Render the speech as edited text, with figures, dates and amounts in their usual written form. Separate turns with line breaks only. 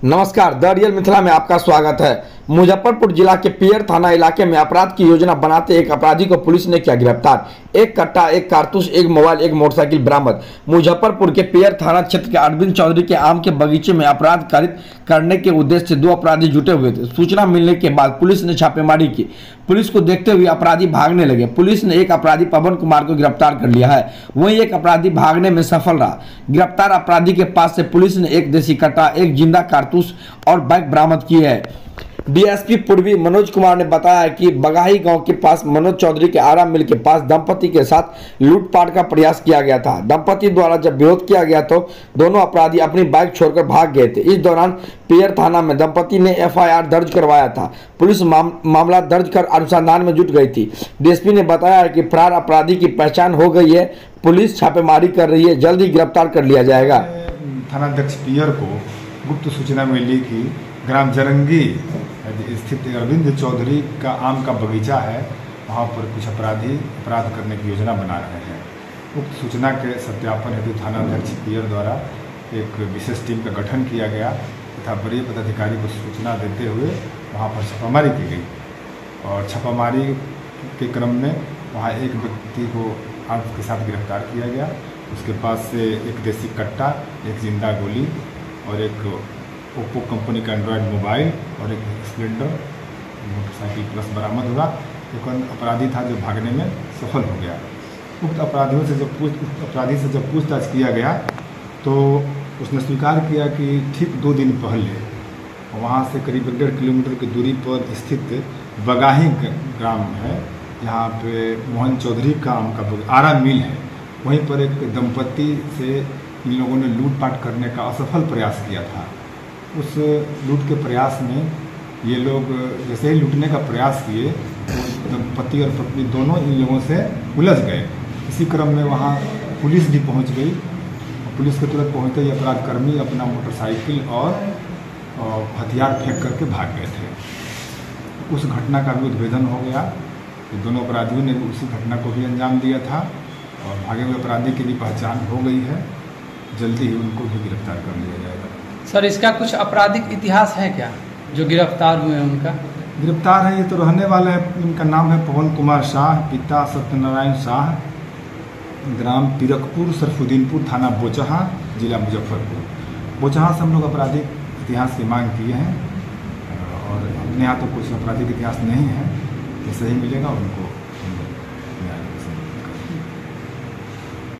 नमस्कार, the real Mithila में आपका स्वागत है। मुजफ्फरपुर जिला के पियर थाना इलाके में अपराध की योजना बनाते एक अपराधी को पुलिस ने किया गिरफ्तार। एक कट्टा, एक कारतूस, एक मोबाइल, एक मोटरसाइकिल बरामद। मुजफ्फरपुर के पियर थाना क्षेत्र के अरविंद चौधरी के आम के बगीचे में अपराध कारित करने के उद्देश्य से 2 अपराधी जुटे हुए थे। सूचना मिलने के बाद पुलिस ने छापेमारी की। पुलिस को देखते हुए अपराधी भागने लगे। पुलिस ने एक अपराधी पवन कुमार को गिरफ्तार कर लिया है, वहीं एक अपराधी भागने में सफल रहा। गिरफ्तार अपराधी के पास से पुलिस ने एक देसी कट्टा, एक जिंदा कारतूस और बाइक बरामद की है। डीएसपी पूर्वी मनोज कुमार ने बताया कि बगाही गांव के पास मनोज चौधरी के आराम मिल के पास दंपति के साथ लूटपाट का प्रयास किया गया था। दंपति द्वारा जब विरोध किया गया तो दोनों अपराधी अपनी बाइक छोड़कर भाग गए थे। इस दौरान पियर थाना में दंपति ने एफआईआर दर्ज करवाया था। पुलिस मामला दर्ज कर अनुसंधान में जुट गई थी। डीएसपी ने बताया कि फरार अपराधी की पहचान हो गई है। पुलिस छापेमारी कर रही है, जल्द ही गिरफ्तार कर लिया जाएगा।
थानाध्यक्ष पियर को गुप्त सूचना मिली कि ग्राम जरंगी स्थित अरविंद चौधरी का आम का बगीचा है, वहाँ पर कुछ अपराधी अपराध करने की योजना बना रहे हैं। उक्त सूचना के सत्यापन हेतु थानाध्यक्ष पियर द्वारा एक विशेष टीम का गठन किया गया तथा वरीय पदाधिकारी को सूचना देते हुए वहाँ पर छापामारी की गई और छापामारी के क्रम में वहाँ एक व्यक्ति को आर्म्स के साथ गिरफ्तार किया गया। उसके पास से एक देसी कट्टा, एक जिंदा गोली और एक ओप्पो कंपनी का एंड्रॉयड मोबाइल और एक स्प्लेंडर मोटरसाइकिल प्लस बरामद हुआ। एक अपराधी था जो भागने में सफल हो गया। उक्त अपराधी से जब पूछताछ किया गया तो उसने स्वीकार किया कि ठीक 2 दिन पहले वहाँ से करीब 1.5 किलोमीटर की दूरी पर स्थित बगाही ग्राम है, जहाँ पे मोहन चौधरी का आम का आरा मिल है, वहीं पर एक दंपति से इन लोगों ने लूटपाट करने का असफल प्रयास किया था। उस लूट के प्रयास में ये लोग जैसे ही लूटने का प्रयास किए तो पति और पत्नी दोनों इन लोगों से उलझ गए। इसी क्रम में वहाँ पुलिस भी पहुँच गई। पुलिस के तुरंत पहुँचते ही अपराधकर्मी अपना मोटरसाइकिल और हथियार फेंक करके भाग गए थे। उस घटना का भी उद्भेदन हो गया। तो दोनों अपराधियों ने उसी घटना को भी अंजाम दिया था और भागे हुए अपराधी की भी पहचान हो गई है। जल्दी ही उनको भी गिरफ्तार कर लिया जाएगा।
सर, इसका कुछ आपराधिक इतिहास है क्या जो गिरफ्तार हुए हैं? उनका
गिरफ्तार है, ये तो रहने वाले हैं। इनका नाम है पवन कुमार शाह, पिता सत्यनारायण शाह, ग्राम तिरकपुर, सरफुद्दीनपुर, थाना बोचहा, जिला मुजफ्फरपुर। बोचहा से हम लोग आपराधिक इतिहास की मांग किए हैं और अपने यहाँ तो कुछ आपराधिक इतिहास नहीं है। जैसे ही मिलेगा उनको